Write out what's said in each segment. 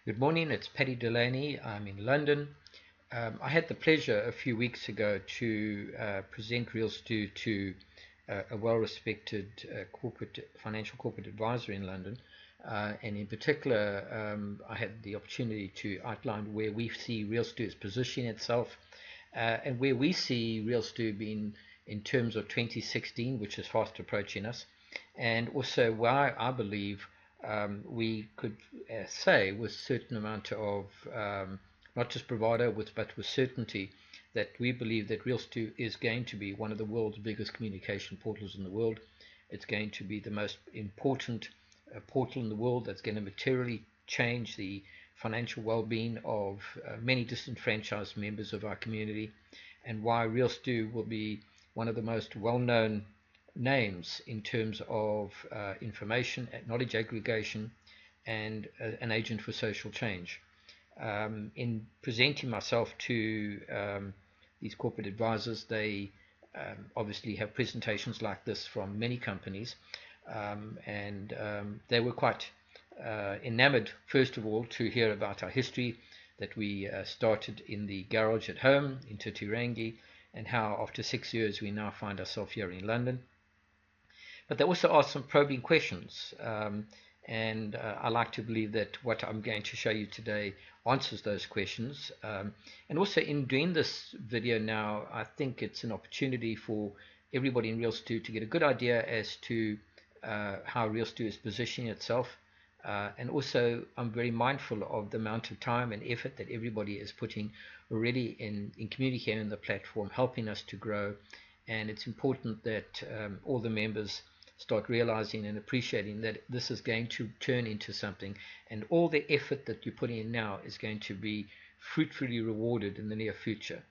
Good morning, it's Paddy Delaney. I'm in London. I had the pleasure a few weeks ago to present RealStew to a well-respected financial corporate advisor in London. And in particular, I had the opportunity to outline where we see RealStew is positioning itself and where we see RealStew being in terms of 2016, which is fast approaching us, and also why I believe we could say with certain amount of not just bravado, but with certainty that we believe that RealStew is going to be one of the world's biggest communication portals in the world. It's going to be the most important portal in the world that's going to materially change the financial well-being of many disenfranchised members of our community, and why RealStew will be one of the most well-known names in terms of information, knowledge aggregation, and an agent for social change. In presenting myself to these corporate advisors, they obviously have presentations like this from many companies, and they were quite enamored, first of all, to hear about our history, that we started in the garage at home in Tutirangi, and how after 6 years we now find ourselves here in London. But they also asked some probing questions, and I like to believe that what I'm going to show you today answers those questions. And also in doing this video now, I think it's an opportunity for everybody in RealStew to get a good idea as to how RealStew is positioning itself. And also I'm very mindful of the amount of time and effort that everybody is putting already in communicating on the platform, helping us to grow. And it's important that all the members start realizing and appreciating that this is going to turn into something, and all the effort that you're putting in now is going to be fruitfully rewarded in the near future.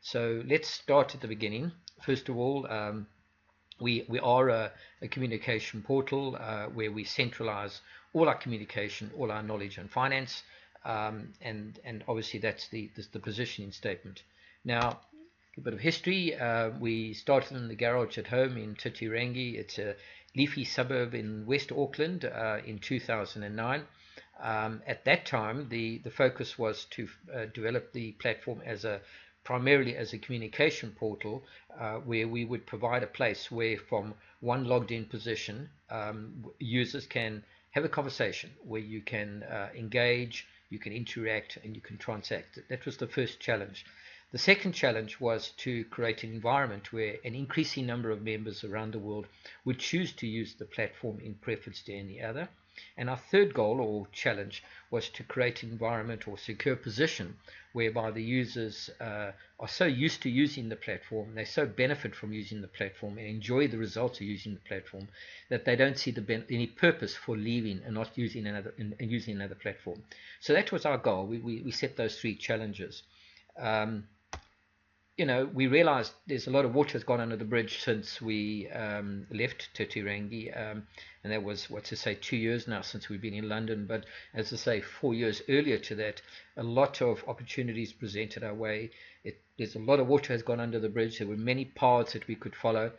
So let's start at the beginning. First of all, we are a communication portal where we centralize all our communication, all our knowledge and finance, and obviously that's the positioning statement. Now, a bit of history. We started in the garage at home in Tutirangi. It's a leafy suburb in West Auckland in 2009. At that time, the focus was to develop the platform as primarily as a communication portal, where we would provide a place where from one logged in position, users can have a conversation where you can engage, you can interact, and you can transact. That was the first challenge. The second challenge was to create an environment where an increasing number of members around the world would choose to use the platform in preference to any other. And our third goal or challenge was to create an environment or secure position whereby the users are so used to using the platform, they so benefit from using the platform and enjoy the results of using the platform, that they don't see any purpose for leaving and not using another platform. So that was our goal. We set those three challenges. We realized there's a lot of water has gone under the bridge since we left Tutirangi, and that was, 2 years now since we've been in London. But as I say, 4 years earlier to that, a lot of opportunities presented our way. There's a lot of water has gone under the bridge. There were many paths that we could follow.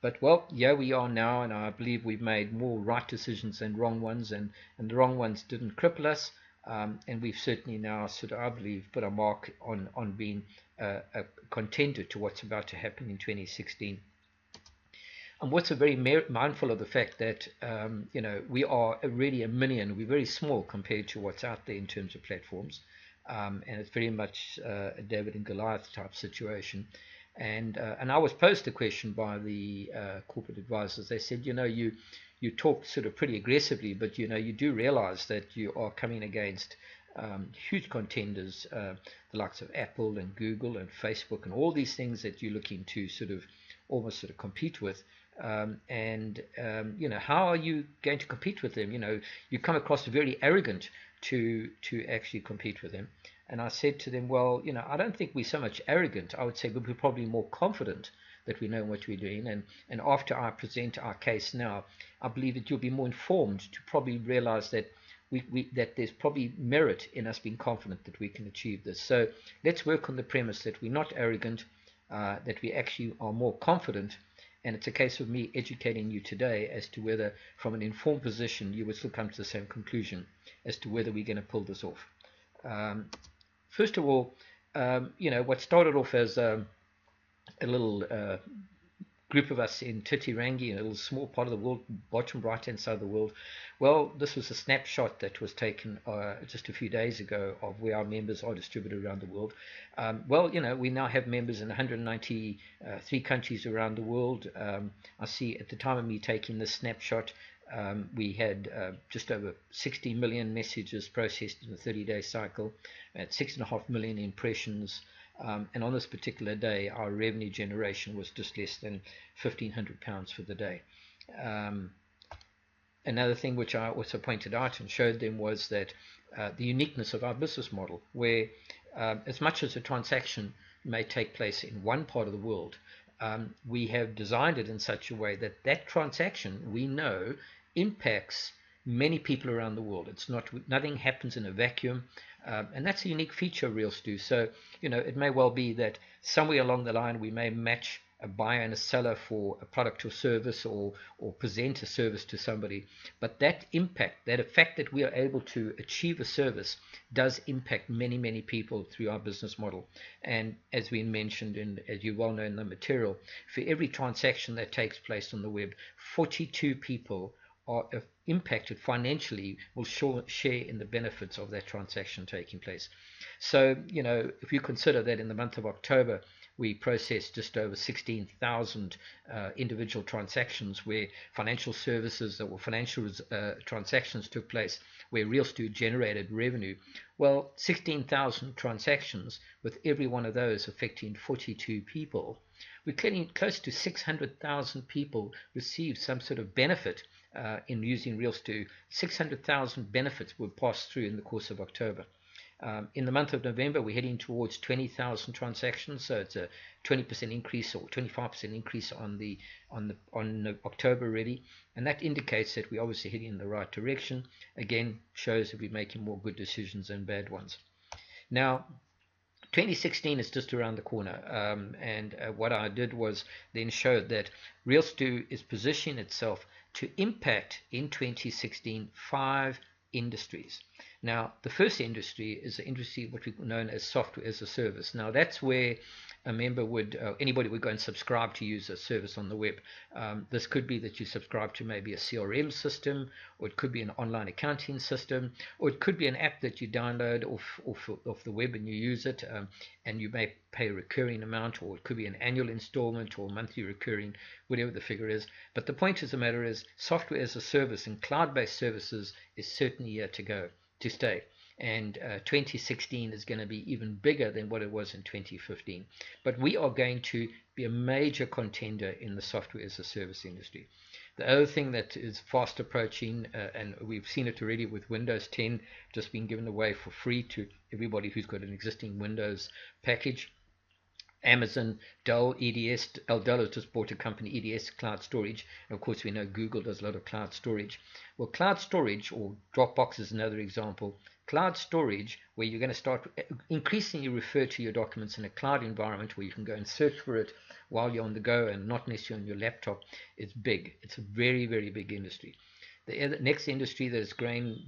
But, well, here we are now, and I believe we've made more right decisions than wrong ones, and the wrong ones didn't cripple us. And we've certainly now I believe, put a mark on being a contender to what's about to happen in 2016. I'm also very mindful of the fact that, we are really a minion. We're very small compared to what's out there in terms of platforms. And it's very much a David and Goliath type situation. And I was posed a question by the corporate advisors. They said, you talk sort of pretty aggressively, but you do realize that you are coming against huge contenders, the likes of Apple and Google and Facebook and all these things that you're looking to almost compete with. How are you going to compete with them? You come across very arrogant to actually compete with them. And I said to them, well, I don't think we're so much arrogant. I would say we're probably more confident that we know what we're doing. And after I present our case now, I believe that you'll be more informed to probably realize that that there's probably merit in us being confident that we can achieve this. So let's work on the premise that we're not arrogant, that we actually are more confident. And it's a case of me educating you today as to whether from an informed position you would still come to the same conclusion as to whether we're going to pull this off. First of all, what started off as a little group of us in Titirangi, a little small part of the world, bottom right-hand side of the world. Well, this was a snapshot that was taken just a few days ago of where our members are distributed around the world. We now have members in 193 countries around the world. I see at the time of me taking this snapshot, we had just over 60 million messages processed in a 30-day cycle, at 6.5 million impressions. And on this particular day, our revenue generation was just less than £1,500 for the day. Another thing which I also pointed out and showed them was that the uniqueness of our business model, where as much as a transaction may take place in one part of the world, we have designed it in such a way that that transaction, we know, impacts many people around the world. It's not, nothing happens in a vacuum. And that's a unique feature of RealStew. So, it may well be that somewhere along the line we may match a buyer and a seller for a product or service, or present a service to somebody. But that impact, that effect that we are able to achieve a service, does impact many, many people through our business model. And as we mentioned, and as you well know in the material, for every transaction that takes place on the web, 42 people are impacted financially, will share in the benefits of that transaction taking place. So, if you consider that in the month of October, we processed just over 16,000 individual transactions where financial services or financial transactions took place, where RealStew generated revenue. Well, 16,000 transactions, with every one of those affecting 42 people, we're getting close to 600,000 people received some sort of benefit in using RealStew. 600,000 benefits were passed through in the course of October. In the month of November, we're heading towards 20,000 transactions, so it's a 20% increase or 25% increase on October already, and that indicates that we're obviously heading in the right direction. Again, shows that we're making more good decisions than bad ones. Now, 2016 is just around the corner, and what I did was then show that RealStew is positioning itself to impact in 2016 5 industries. Now, the first industry is the industry what we've known as software as a service. Now, that's where a member would, anybody would go and subscribe to use a service on the web. This could be that you subscribe to maybe a CRM system, or it could be an online accounting system, or it could be an app that you download off the web and you use it, and you may pay a recurring amount, or it could be an annual installment or monthly recurring, whatever the figure is. But the point of the matter is, software as a service and cloud-based services is certainly here to stay. And 2016 is going to be even bigger than what it was in 2015. But we are going to be a major contender in the software as a service industry. The other thing that is fast approaching, and we've seen it already with Windows 10 just being given away for free to everybody who's got an existing Windows package. Amazon, Dell, EDS, Dell has just bought a company, EDS Cloud Storage. And of course, we know Google does a lot of cloud storage. Well, cloud storage, or Dropbox is another example. Cloud storage, where you're going to start increasingly refer to your documents in a cloud environment where you can go and search for it while you're on the go and not necessarily on your laptop, is big. It's a very, very big industry. The next industry that is growing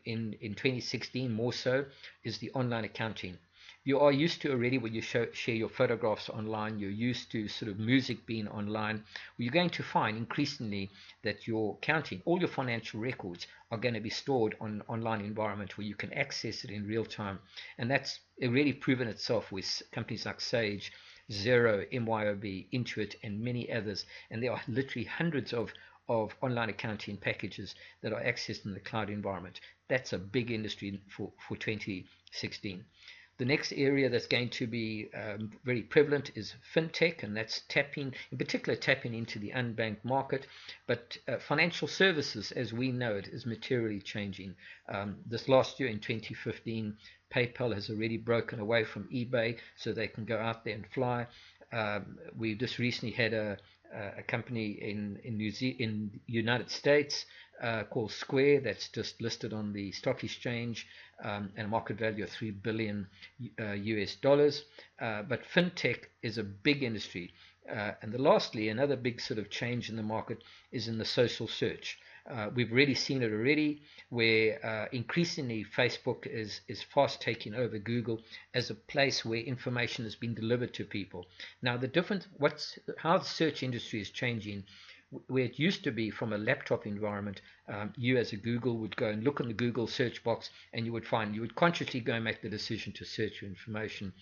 in 2016 more so is the online accounting. You are used to already when you share your photographs online, you're used to sort of music being online. Well, you're going to find increasingly that your accounting, all your financial records are going to be stored on an online environment where you can access it in real time. And that's already proven itself with companies like Sage, Xero, MYOB, Intuit, and many others. And there are literally hundreds of online accounting packages that are accessed in the cloud environment. That's a big industry for 2016. The next area that's going to be very prevalent is fintech, and that's in particular tapping into the unbanked market. But financial services, as we know it, is materially changing. This last year in 2015, PayPal has already broken away from eBay, so they can go out there and fly. We just recently had a company in United States called Square that's just listed on the stock exchange, and a market value of $3 billion US dollars. But fintech is a big industry. And lastly, another big sort of change in the market is in the social search. We've really seen it already, where increasingly Facebook is fast taking over Google as a place where information is being delivered to people. Now, the difference, how the search industry is changing, where it used to be from a laptop environment, you as a Google would go and look in the Google search box, and you would consciously go and make the decision to search your information.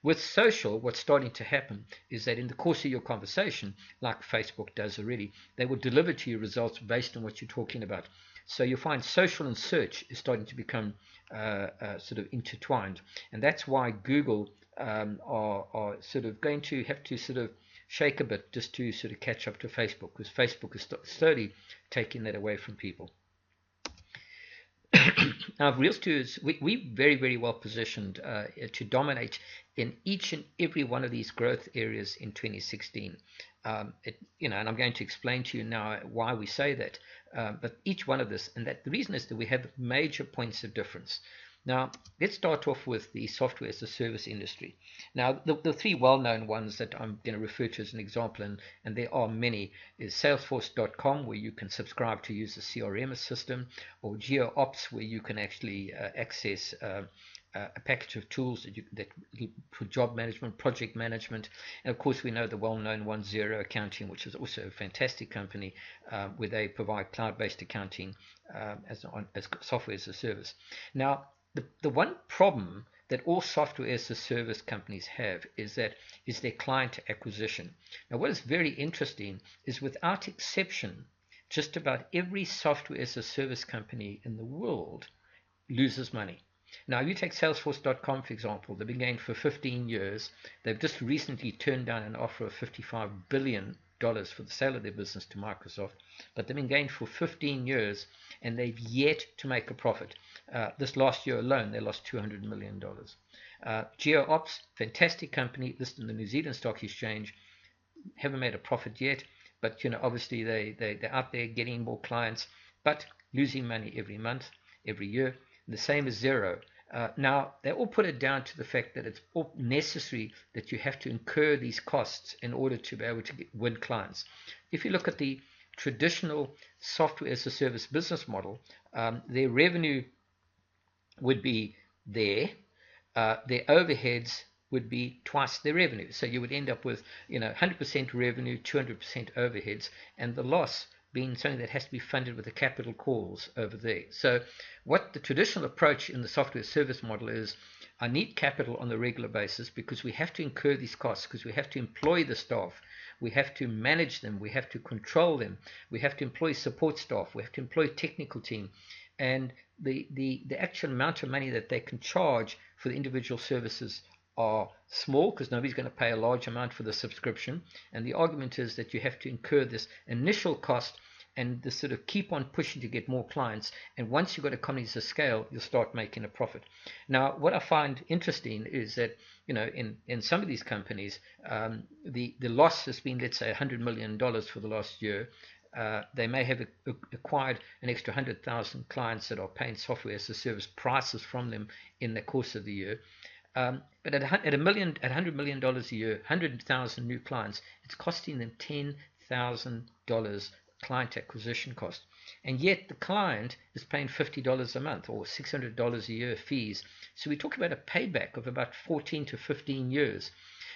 With social, what's starting to happen is that in the course of your conversation, like Facebook does already, they will deliver to you results based on what you're talking about. So you find social and search is starting to become sort of intertwined. And that's why Google are sort of going to have to sort of shake a bit just to sort of catch up to Facebook, because Facebook is slowly taking that away from people. Now, RealStew is we very, very well positioned to dominate in each and every one of these growth areas in 2016. And I'm going to explain to you now why we say that. But each one of this, and that the reason is that we have major points of difference. Now, let's start off with the software as a service industry. Now, the three well-known ones that I'm going to refer to as an example, and there are many, is Salesforce.com, where you can subscribe to use a CRM system, or GeoOps, where you can actually access a package of tools that for job management, project management, and of course we know the well-known one, Xero Accounting, which is also a fantastic company where they provide cloud-based accounting as software as a service. Now, the one problem that all software as a service companies have is their client acquisition. Now, what is very interesting is, without exception, just about every software as a service company in the world loses money. Now, you take Salesforce.com, for example. They've been going for 15 years. They've just recently turned down an offer of $55 billion for the sale of their business to Microsoft. But they've been going for 15 years, and they've yet to make a profit. This last year alone, they lost $200 million. GeoOps, fantastic company, listed in the New Zealand Stock Exchange, haven't made a profit yet. But obviously they're out there getting more clients, but losing money every month, every year. The same as Xero. Now, they all put it down to the fact that it's all necessary that you have to incur these costs in order to be able to win clients. If you look at the traditional software as a service business model, their revenue would be there. Their overheads would be twice their revenue. So you would end up with 100% revenue, 200% overheads, and the loss being something that has to be funded with the capital calls over there. So what the traditional approach in the software service model is, I need capital on a regular basis because we have to incur these costs, because we have to employ the staff, we have to manage them, we have to control them, we have to employ support staff, we have to employ technical team, and the actual amount of money that they can charge for the individual services are small, because nobody's going to pay a large amount for the subscription. And the argument is that you have to incur this initial cost and the sort of keep on pushing to get more clients. And once you've got economies of scale, you'll start making a profit. Now, what I find interesting is that in some of these companies, the loss has been, let's say, $100 million for the last year. They may have acquired an extra 100,000 clients that are paying software as a service prices from them in the course of the year. But at $100 million a year, 100,000 new clients, it's costing them $10,000 client acquisition cost. And yet the client is paying $50 a month or $600 a year fees. So we talk about a payback of about 14 to 15 years.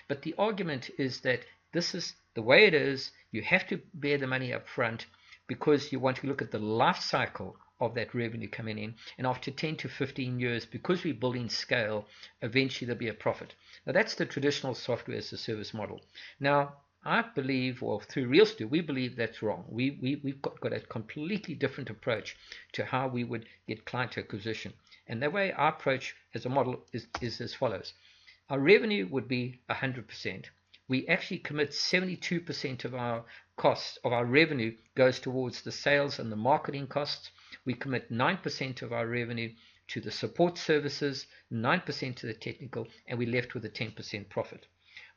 But the argument is that this is the way it is. You have to bear the money up front because you want to look at the life cycle of that revenue coming in, and after 10 to 15 years, because we're building scale, eventually there'll be a profit. Now, that's the traditional software as a service model. Now, I believe, or through RealStew, we believe that's wrong. We've got a completely different approach to how we would get client acquisition. And the way our approach as a model is as follows. Our revenue would be 100%. We actually commit 72% of our costs, of our revenue, goes towards the sales and the marketing costs. We commit 9% of our revenue to the support services, 9% to the technical, and we're left with a 10% profit.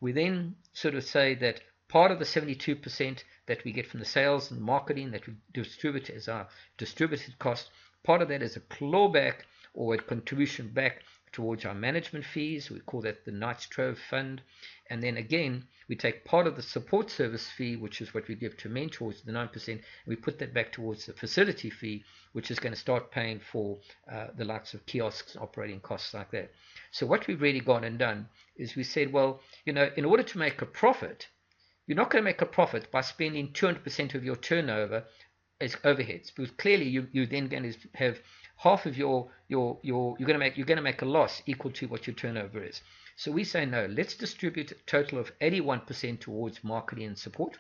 We then sort of say that part of the 72% that we get from the sales and marketing that we distribute as our distributed cost, part of that is a clawback or a contribution back towards our management fees. We call that the Knights Trove Fund. And then again, we take part of the support service fee, which is what we give to mentors, the 9%, and we put that back towards the facility fee, which is going to start paying for the likes of kiosks, operating costs like that. So what we've really gone and done is we said, well, in order to make a profit, you're not going to make a profit by spending 200% of your turnover as overheads, because clearly you're then going to have half of you're going to make a loss equal to what your turnover is. So we say no, let's distribute a total of 81% towards marketing and support,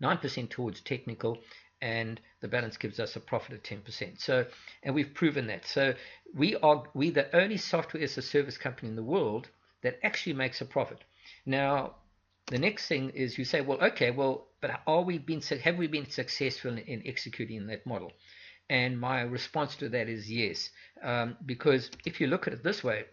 9% towards technical, and the balance gives us a profit of 10%. So, and we've proven that. So we're the only software as a service company in the world that actually makes a profit. Now, the next thing is you say, well, okay, but have we been successful in executing that model? And my response to that is yes, because if you look at it this way,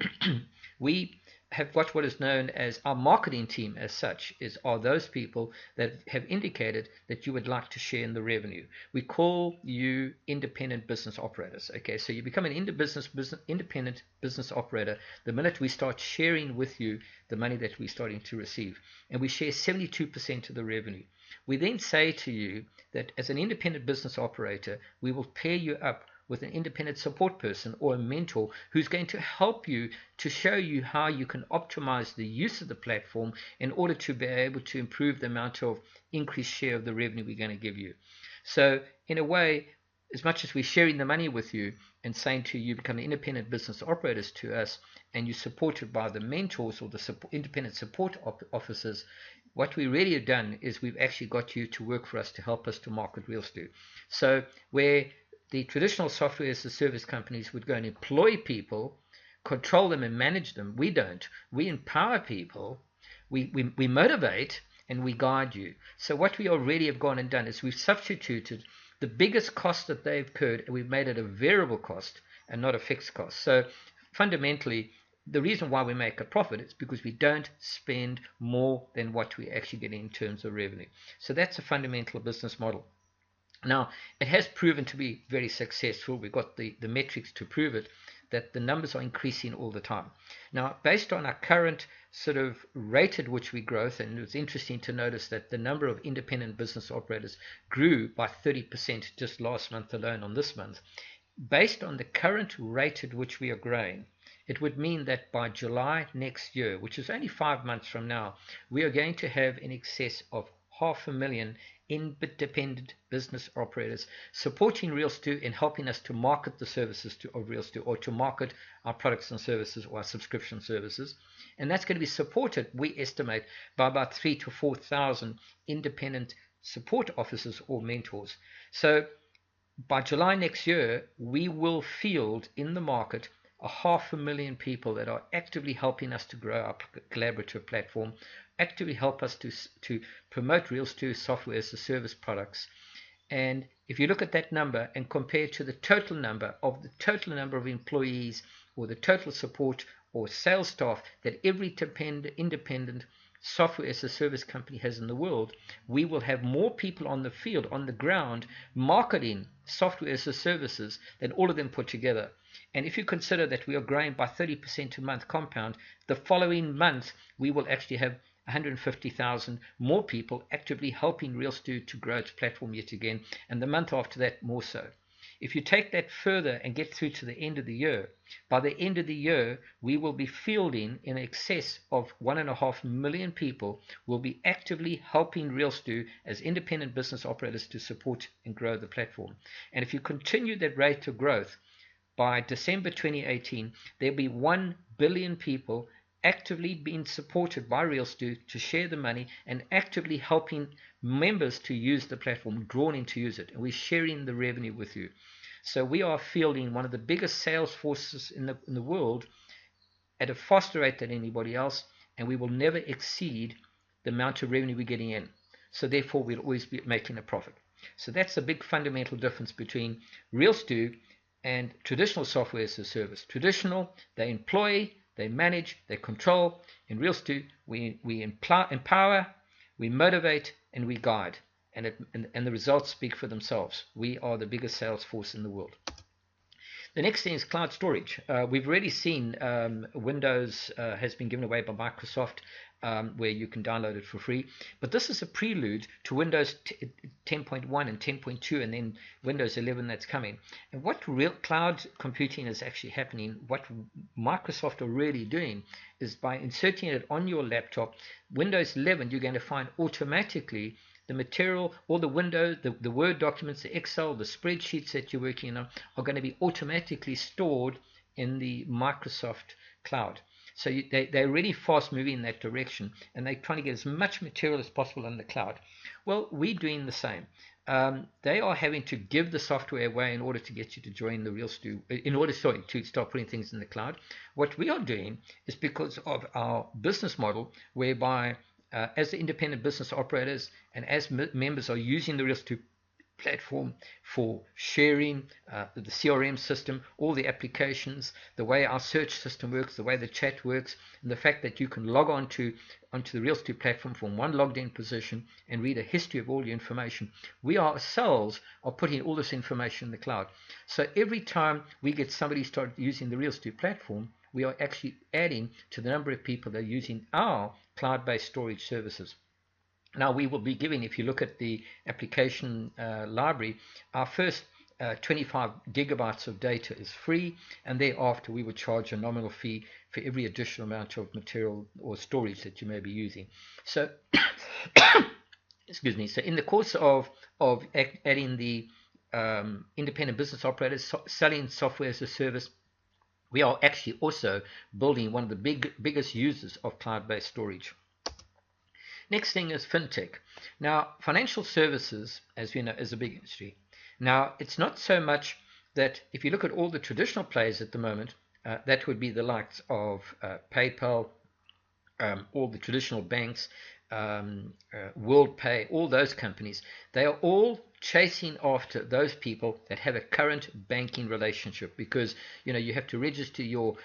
we have got what is known as our marketing team as such are those people that have indicated that you would like to share in the revenue. We call you independent business operators. Okay, so you become an independent business operator the minute we start sharing with you the money that we're starting to receive, and we share 72% of the revenue. We then say to you that as an independent business operator, we will pair you up with an independent support person or a mentor who's going to help you to show you how you can optimize the use of the platform in order to be able to improve the amount of increased share of the revenue we're going to give you. So in a way, as much as we're sharing the money with you and saying to you, become independent business operators to us, and you're supported by the mentors or the independent support officers, what we really have done is we've actually got you to work for us to help us to market RealStew. So where the traditional software as a service companies would go and employ people, control them and manage them, we don't. We empower people, we motivate, and we guide you. So what we already have gone and done is we've substituted the biggest cost that they've incurred, and we've made it a variable cost and not a fixed cost. So fundamentally, the reason why we make a profit is because we don't spend more than what we actually get in terms of revenue. So that's a fundamental business model. Now, it has proven to be very successful. We've got the metrics to prove it, that the numbers are increasing all the time. Now, based on our current sort of rate at which we growth, and it's interesting to notice that the number of independent business operators grew by 30% just last month alone on this month. Based on the current rate at which we are growing, it would mean that by July next year, which is only 5 months from now, we are going to have in excess of 500,000 independent business operators supporting RealStew and helping us to market the services of RealStew, or to market our products and services or our subscription services. And that's going to be supported, we estimate, by about 3,000 to 4,000 independent support officers or mentors. So by July next year, we will field in the market 500,000 people that are actively helping us to grow our collaborative platform, actively help us to promote RealStew software as a service products. And if you look at that number and compare to the total number of employees or the total support or sales staff that every independent software as a service company has in the world, we will have more people on the field, on the ground, marketing software as a services than all of them put together. And if you consider that we are growing by 30% a month compound, the following month we will actually have 150,000 more people actively helping RealStew to grow its platform yet again, and the month after that more so. If you take that further and get through to the end of the year, by the end of the year we will be fielding in excess of 1.5 million people will be actively helping RealStew as independent business operators to support and grow the platform. And if you continue that rate of growth, by December 2018, there'll be 1 billion people actively being supported by RealStew to share the money and actively helping members to use the platform, drawn in to use it. And we're sharing the revenue with you. So we are fielding one of the biggest sales forces in the world at a faster rate than anybody else, and we will never exceed the amount of revenue we're getting in. So therefore, we'll always be making a profit. So that's a big fundamental difference between RealStew and traditional software as a service. Traditional, they employ, they manage, they control. In RealStew, we empower, we motivate, and we guide. And the results speak for themselves. We are the biggest sales force in the world. The next thing is cloud storage. We've already seen Windows has been given away by Microsoft, where you can download it for free. But this is a prelude to Windows 10.1 and 10.2, and then Windows 11 that's coming. And what real cloud computing is actually happening, what Microsoft are really doing, is by inserting it on your laptop, Windows 11, you're going to find automatically the material, all the Windows, the Word documents, the Excel, the spreadsheets that you're working on are going to be automatically stored in the Microsoft cloud. So they're really fast moving in that direction, and they're trying to get as much material as possible in the cloud. Well, we're doing the same. They are having to give the software away in order to get you to join the RealStew, in order to start putting things in the cloud. What we are doing is because of our business model, whereby as the independent business operators and as members are using the RealStew platform for sharing the CRM system, all the applications, the way our search system works, the way the chat works, and the fact that you can log onto the RealStew platform from one logged in position and read a history of all your information. We ourselves are putting all this information in the cloud. So every time we get somebody start using the RealStew platform, we are actually adding to the number of people that are using our cloud-based storage services. Now we will be giving, if you look at the application library, our first 25 gigabytes of data is free, and thereafter we will charge a nominal fee for every additional amount of material or storage that you may be using. So, excuse me. So in the course of adding the independent business operators selling software as a service, we are actually also building one of the biggest users of cloud-based storage. Next thing is fintech. Now, financial services, as we know, is a big industry. Now, it's not so much that if you look at all the traditional players at the moment, that would be the likes of PayPal, all the traditional banks, WorldPay, all those companies. They are all chasing after those people that have a current banking relationship, because you have to register your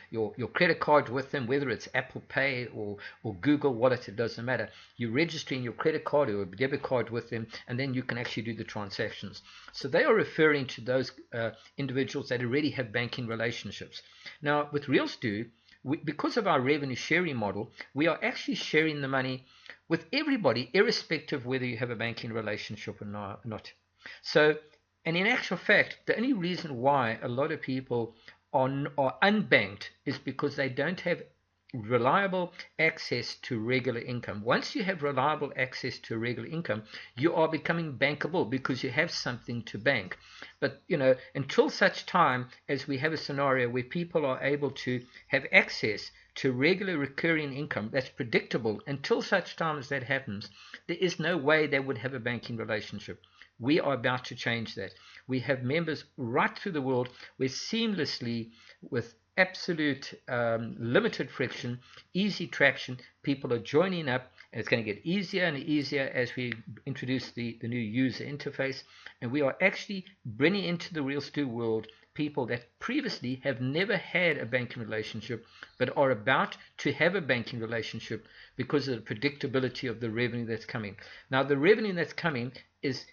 credit card with them, whether it's Apple Pay or Google Wallet, it doesn't matter. You're registering your credit card or a debit card with them, and then you can actually do the transactions. So they are referring to those individuals that already have banking relationships. Now with RealStew, because of our revenue sharing model, we are actually sharing the money with everybody, irrespective of whether you have a banking relationship or not. So, and in actual fact, the only reason why a lot of people are unbanked is because they don't have reliable access to regular income. Once you have reliable access to regular income, you are becoming bankable because you have something to bank. But until such time as we have a scenario where people are able to have access to regular recurring income that's predictable, until such time as that happens, there is no way they would have a banking relationship. We are about to change that. We have members right through the world where seamlessly, with absolute limited friction, easy traction, people are joining up, and it's going to get easier and easier as we introduce the new user interface. And we are actually bringing into the RealStew world people that previously have never had a banking relationship but are about to have a banking relationship because of the predictability of the revenue that's coming. Now the revenue that's coming is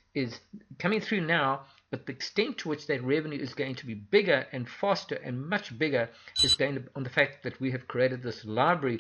coming through now, but the extent to which that revenue is going to be bigger and faster and much bigger is going to on the fact that we have created this library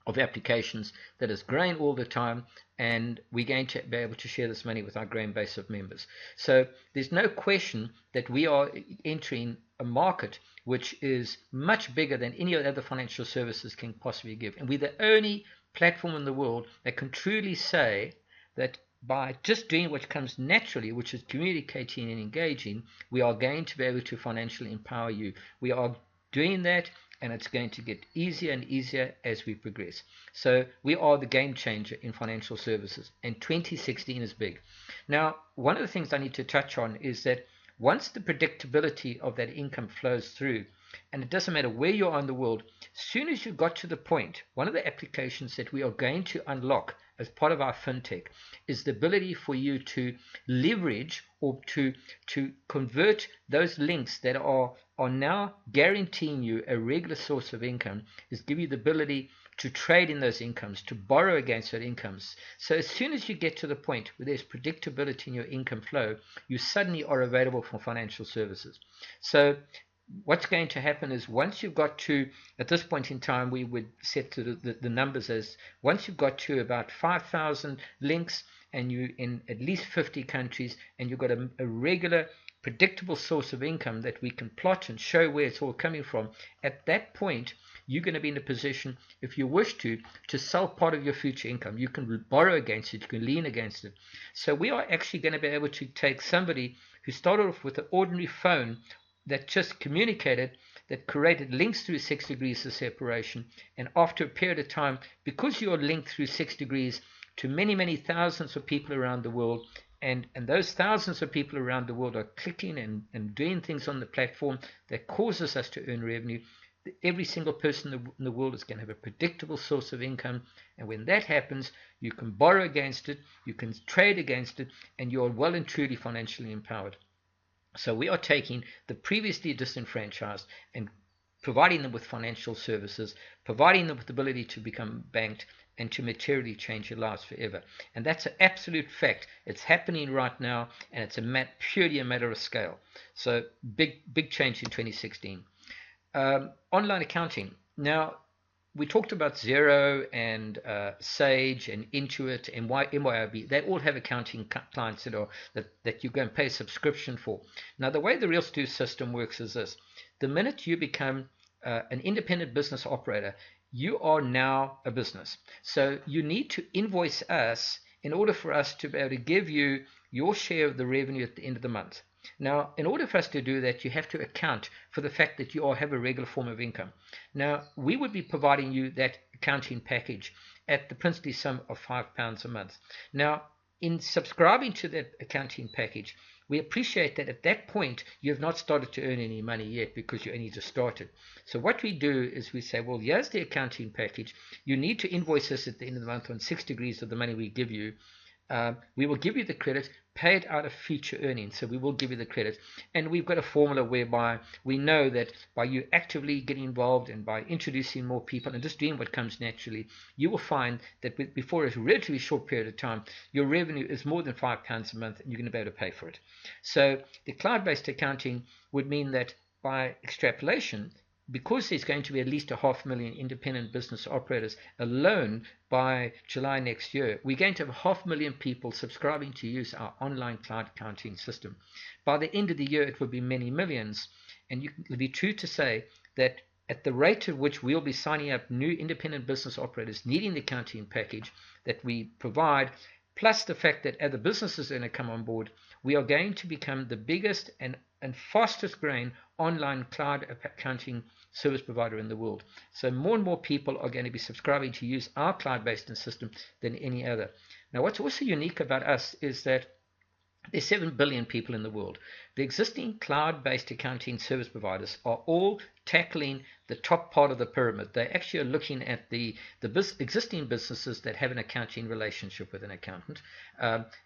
of applications that is growing all the time, and we're going to be able to share this money with our growing base of members. So there's no question that we are entering a market which is much bigger than any other financial services can possibly give, and we're the only platform in the world that can truly say that by just doing what comes naturally, which is communicating and engaging, we are going to be able to financially empower you. We are doing that, and it's going to get easier and easier as we progress. So we are the game changer in financial services, and 2016 is big. Now, one of the things I need to touch on is that once the predictability of that income flows through, and it doesn't matter where you are in the world, as soon as you got to the point, one of the applications that we are going to unlock as part of our fintech is the ability for you to leverage or to convert those links that are now guaranteeing you a regular source of income, is give you the ability to trade in those incomes, to borrow against those incomes. So as soon as you get to the point where there's predictability in your income flow, you suddenly are available for financial services. So what's going to happen is once you've got to, at this point in time, we would set to the numbers as once you've got to about 5,000 links and you in at least 50 countries and you've got a regular predictable source of income that we can plot and show where it's all coming from, at that point you're going to be in a position, if you wish to sell part of your future income. You can borrow against it, you can lean against it. So we are actually going to be able to take somebody who started off with an ordinary phone that just communicated, that created links through 6 degrees of separation, and after a period of time, because you're linked through 6 degrees to many, many thousands of people around the world, and those thousands of people around the world are clicking and doing things on the platform that causes us to earn revenue, every single person in the world is going to have a predictable source of income. And when that happens, you can borrow against it, you can trade against it, and you're well and truly financially empowered. So we are taking the previously disenfranchised and providing them with financial services, providing them with the ability to become banked and to materially change your lives forever. And that's an absolute fact. It's happening right now, and it's purely a matter of scale. So big change in 2016. Online accounting. Now, we talked about Xero and Sage and Intuit and MYOB. They all have accounting clients that you go and pay a subscription for. Now, the way the RealStew system works is this. The minute you become an independent business operator, you are now a business. So you need to invoice us in order for us to be able to give you your share of the revenue at the end of the month. Now, in order for us to do that, you have to account for the fact that you all have a regular form of income. Now, we would be providing you that accounting package at the princely sum of £5 a month. Now, in subscribing to that accounting package, we appreciate that at that point you have not started to earn any money yet because you only just started. So what we do is we say, well, here's the accounting package. You need to invoice us at the end of the month on 6 degrees of the money we give you. We will give you the credit, pay it out of future earnings. So we will give you the credit. And we've got a formula whereby we know that by you actively getting involved and by introducing more people and just doing what comes naturally, you will find that before a relatively short period of time, your revenue is more than £5 a month and you're going to be able to pay for it. So the cloud-based accounting would mean that by extrapolation, because there's going to be at least 500,000 independent business operators alone by July next year, we're going to have 500,000 people subscribing to use our online cloud accounting system. By the end of the year, it will be many millions. And it will be true to say that at the rate at which we'll be signing up new independent business operators needing the accounting package that we provide, plus the fact that other businesses are going to come on board, we are going to become the biggest and fastest growing online cloud accounting service provider in the world. So more and more people are going to be subscribing to use our cloud-based system than any other. Now, what's also unique about us is that there's 7 billion people in the world. The existing cloud-based accounting service providers are all tackling the top part of the pyramid. They actually are looking at the existing businesses that have an accounting relationship with an accountant.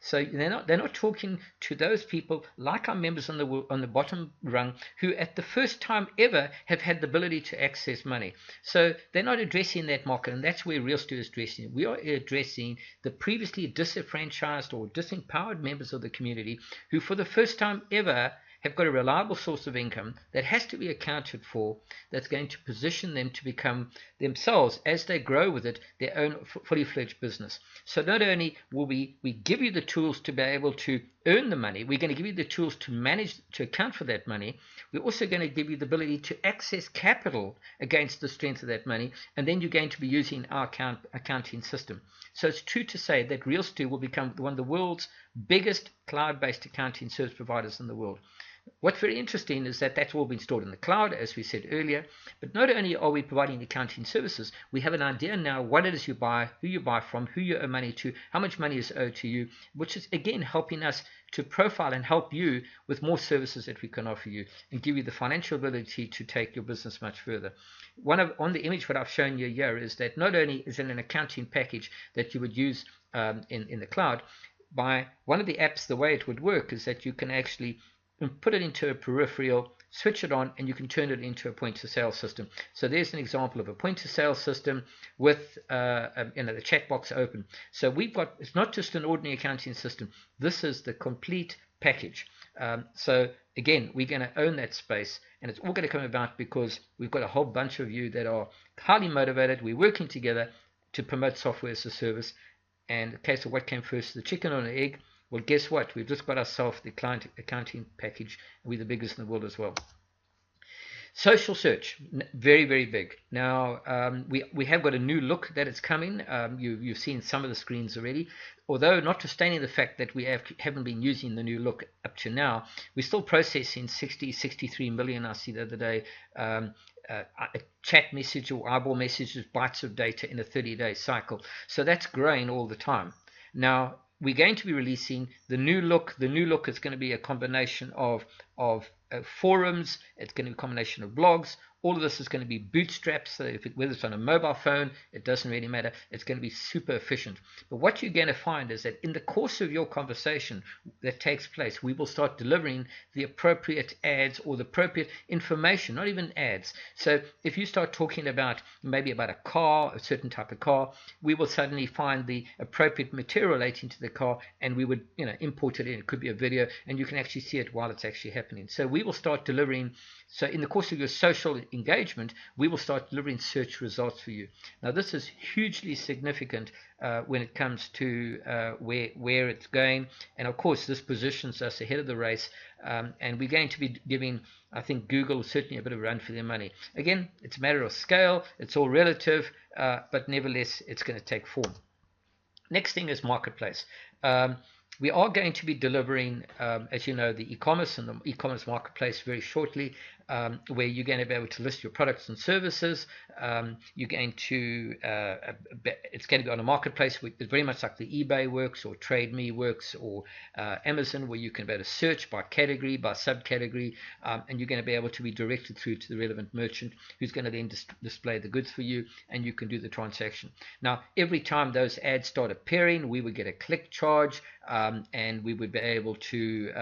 So they're not talking to those people like our members on the bottom rung who at the first time ever have had the ability to access money. So they're not addressing that market, and that's where RealStew is addressing. We are addressing the previously disenfranchised or disempowered members of the community who for the first time ever have got a reliable source of income that has to be accounted for, that's going to position them to become themselves, as they grow with it, their own fully fledged business. So not only will we give you the tools to be able to earn the money, we're going to give you the tools to manage, to account for that money. We're also going to give you the ability to access capital against the strength of that money, and then you're going to be using our accounting system. So it's true to say that RealStew will become one of the world's biggest cloud-based accounting service providers in the world. What's very interesting is that that's all been stored in the cloud, as we said earlier. But not only are we providing accounting services, we have an idea now what it is you buy, who you buy from, who you owe money to, how much money is owed to you, which is, again, helping us to profile and help you with more services that we can offer you and give you the financial ability to take your business much further. On the image what I've shown you here is that not only is it an accounting package that you would use in the cloud, by one of the apps, the way it would work is that you can actually put it into a peripheral, switch it on, and you can turn it into a point-of-sale system. So there's an example of a point-of-sale system with the chat box open. So it's not just an ordinary accounting system. This is the complete package. So again, we're going to own that space, and it's all going to come about because we've got a whole bunch of you that are highly motivated. We're working together to promote software as a service. And a case of what came first, the chicken or the egg? Well, guess what? We've just got ourselves the client accounting package, and we're the biggest in the world as well. Social search, very, very big. Now, we have got a new look that it's coming. You've seen some of the screens already. Although, notwithstanding the fact that we haven't been using the new look up to now, we're still processing 63 million, I see the other day, a chat message or eyeball messages, bytes of data in a 30-day cycle. So that's growing all the time. Now, we're going to be releasing the new look. The new look is going to be a combination of forums. It's going to be a combination of blogs. All of this is going to be bootstrapped, so whether it's on a mobile phone, it doesn't really matter. It's going to be super efficient. But what you're going to find is that in the course of your conversation that takes place, we will start delivering the appropriate ads or the appropriate information, not even ads. So if you start talking about maybe about a car, a certain type of car, we will suddenly find the appropriate material relating to the car, and we would import it in. It could be a video, and you can actually see it while it's actually happening. So we will start delivering. So in the course of your social engagement, we will start delivering search results for you. Now, this is hugely significant when it comes to where it's going. And of course, this positions us ahead of the race. And we're going to be giving, I think, Google certainly a bit of a run for their money. Again, it's a matter of scale. It's all relative, but nevertheless, it's going to take form. Next thing is marketplace. We are going to be delivering, as you know, the e-commerce and the e-commerce marketplace very shortly, where you're going to be able to list your products and services. You're going to, it's going to be on a marketplace. It's very much like the eBay works or TradeMe works or Amazon, where you can be able to search by category, by subcategory, and you're going to be able to be directed through to the relevant merchant who's going to then display the goods for you, and you can do the transaction. Now, every time those ads start appearing, we would get a click charge, and we would be able to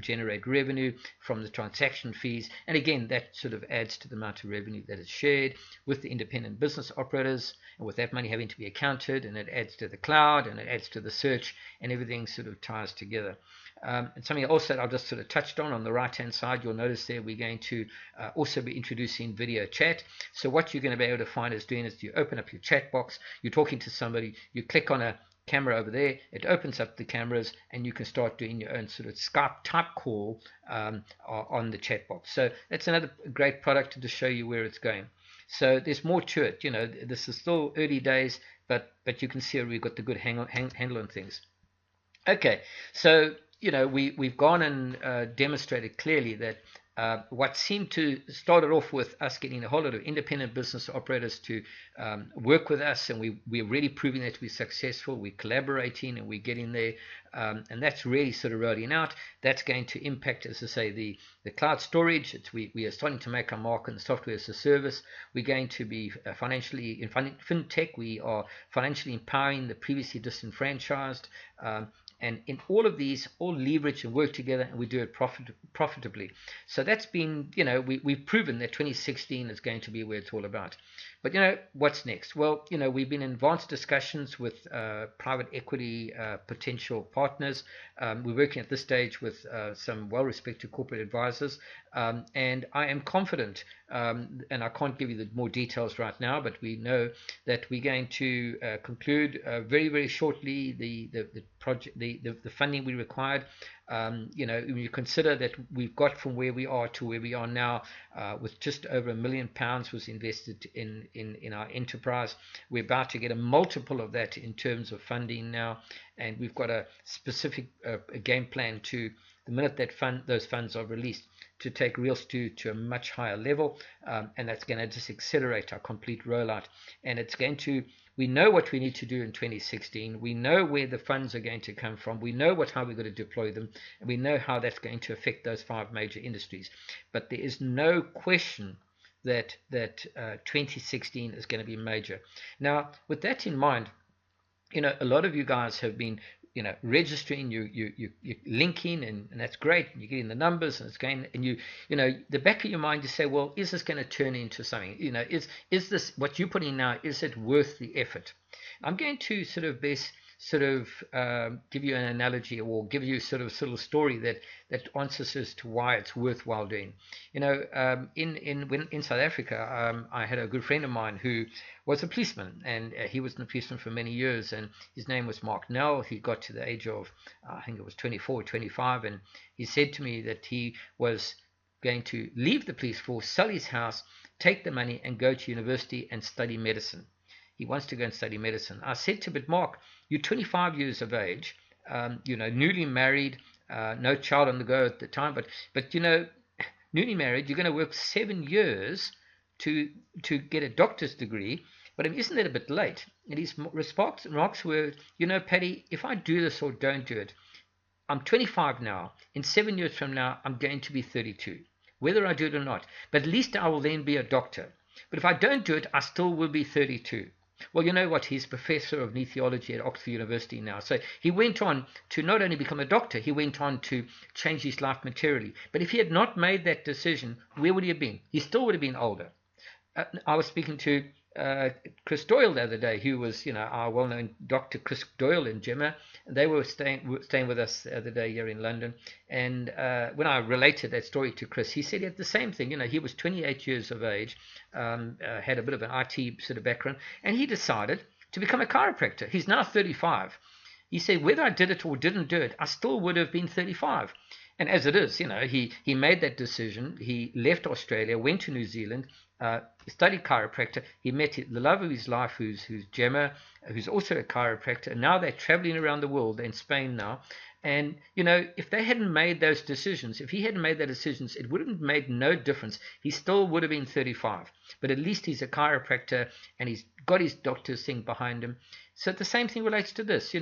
generate revenue from the transaction fees. And again, that sort of adds to the amount of revenue that is shared with the independent business operators, and with that money having to be accounted, and it adds to the cloud, and it adds to the search, and everything sort of ties together. And something else that I've just sort of touched on the right-hand side, you'll notice there we're going to also be introducing video chat. So what you're going to be able to find is you open up your chat box, you're talking to somebody, you click on a camera over there, it opens up the cameras, and you can start doing your own sort of Skype type call on the chat box. So that's another great product to show you where it's going. So there's more to it. This is still early days, but you can see we've got the good handle on things. Okay, so we've gone and demonstrated clearly that what seemed to started off with us getting a whole lot of independent business operators to work with us, and we're really proving that to be successful. We're collaborating and we're getting there, and that's really sort of rolling out. That's going to impact, as I say, the cloud storage. We are starting to make our mark in the software as a service. We're going to be financially in fintech. We are financially empowering the previously disenfranchised. And in all of these, all leverage and work together, and we do it profitably. So that's been, we've proven that 2016 is going to be where it's all about. But what's next? Well, we've been in advanced discussions with private equity potential partners. We're working at this stage with some well-respected corporate advisors, and I am confident, and I can't give you the more details right now, but we know that we're going to conclude very, very shortly the project, the funding we required. When you consider that we've got from where we are to where we are now, with just over £1 million was invested in our enterprise. We're about to get a multiple of that in terms of funding now, and we've got a specific game plan to the minute that those funds are released to take RealStew to a much higher level, and that's going to just accelerate our complete rollout. And it's going to, we know what we need to do in 2016. We know where the funds are going to come from. We know how we're going to deploy them, and we know how that's going to affect those 5 major industries. But there is no question that 2016 is going to be major. Now, with that in mind, a lot of you guys have been registering, you're linking, and that's great. You're getting the numbers, and it's going, and the back of your mind, you say, well, is this going to turn into something? Is this what you're putting now? Is it worth the effort? I'm going to sort of best sort of give you an analogy or give you sort of story that answers as to why it's worthwhile doing. In South Africa, I had a good friend of mine who was a policeman, and he was in the policeman for many years, and his name was Mark Nell. He got to the age of, I think it was 24, 25, and he said to me that he was going to leave the police force, sell his house, take the money, and go to university and study medicine. He wants to go and study medicine. I said to him, but Mark, you're 25 years of age, newly married, no child on the go at the time, but newly married, you're going to work 7 years to get a doctor's degree. But isn't that a bit late? And his remarks were, Paddy, if I do this or don't do it, I'm 25 now. In 7 years from now, I'm going to be 32, whether I do it or not. But at least I will then be a doctor. But if I don't do it, I still will be 32. Well, you know what? He's professor of kinesiology at Oxford University now. So he went on to not only become a doctor, he went on to change his life materially. But if he had not made that decision, where would he have been? He still would have been older. I was speaking to Chris Doyle the other day, who was, our well-known Dr. Chris Doyle in Gemma. And they were staying with us the other day here in London. And when I related that story to Chris, he said he had the same thing. He was 28 years of age, had a bit of an IT sort of background, and he decided to become a chiropractor. He's now 35. He said, whether I did it or didn't do it, I still would have been 35. And as it is, he made that decision. He left Australia, went to New Zealand, studied chiropractor. He met the love of his life, who's Gemma, who's also a chiropractor. And now they're traveling around the world. They're in Spain now. And, if they hadn't made those decisions, if he hadn't made those decisions, it would have made no difference. He still would have been 35. But at least he's a chiropractor and he's got his doctor's thing behind him. So the same thing relates to this.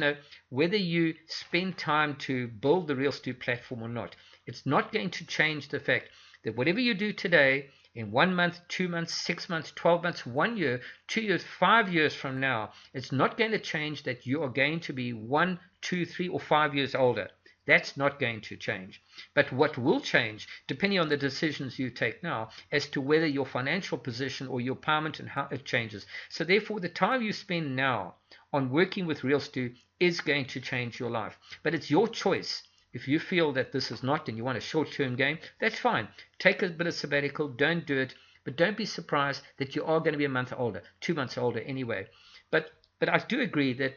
Whether you spend time to build the RealStew platform or not, it's not going to change the fact that whatever you do today, in 1 month, 2 months, 6 months, 12 months, 1 year, 2 years, 5 years from now, it's not going to change that you are going to be 1, 2, 3, or 5 years older. That's not going to change. But what will change, depending on the decisions you take now, as to whether your financial position or your empowerment and how it changes. So therefore, the time you spend now on working with RealStew is going to change your life. But it's your choice. If you feel that this is not and you want a short-term gain, that's fine. Take a bit of sabbatical, don't do it, but don't be surprised that you are going to be a month older, 2 months older anyway. But I do agree that,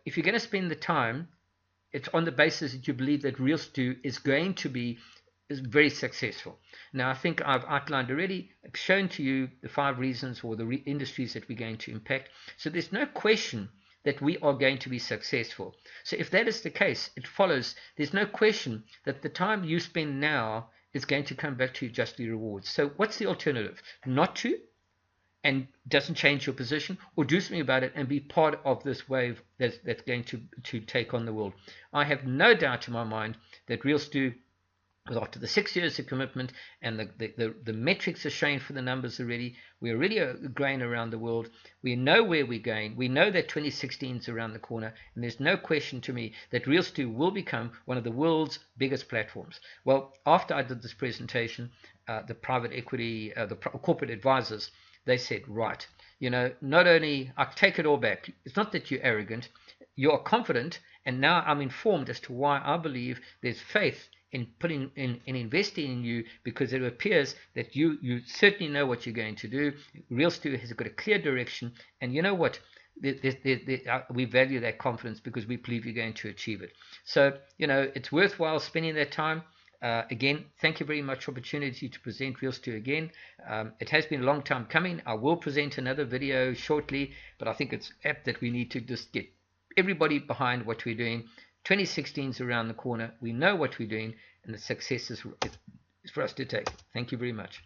if you're going to spend the time, it's on the basis that you believe that RealStew is going to be very successful. Now, I think I've outlined already, shown to you the 5 reasons or the industries that we're going to impact. So there's no question that we are going to be successful. So if that is the case, it follows there's no question that the time you spend now is going to come back to you justly rewarded. So what's the alternative? Not to, and doesn't change your position, or do something about it and be part of this wave that's going to take on the world. I have no doubt in my mind that RealStew, after the 6 years of commitment and the metrics are showing for the numbers already, we're already growing around the world. We know where we're going. We know that 2016 is around the corner, and there's no question to me that RealStew will become one of the world's biggest platforms. Well, after I did this presentation, the private equity, the corporate advisors, they said, right, not only, I take it all back. It's not that you're arrogant, you are confident, and now I'm informed as to why I believe there's faith in putting in investing in you, because it appears that you certainly know what you're going to do. RealStew has got a clear direction, and you know what? We value that confidence because we believe you're going to achieve it. So, it's worthwhile spending that time. Again, thank you very much for the opportunity to present RealStew again. It has been a long time coming. I will present another video shortly, but I think it's apt that we need to just get everybody behind what we're doing. 2016 is around the corner. We know what we're doing, and the success is for us to take. Thank you very much.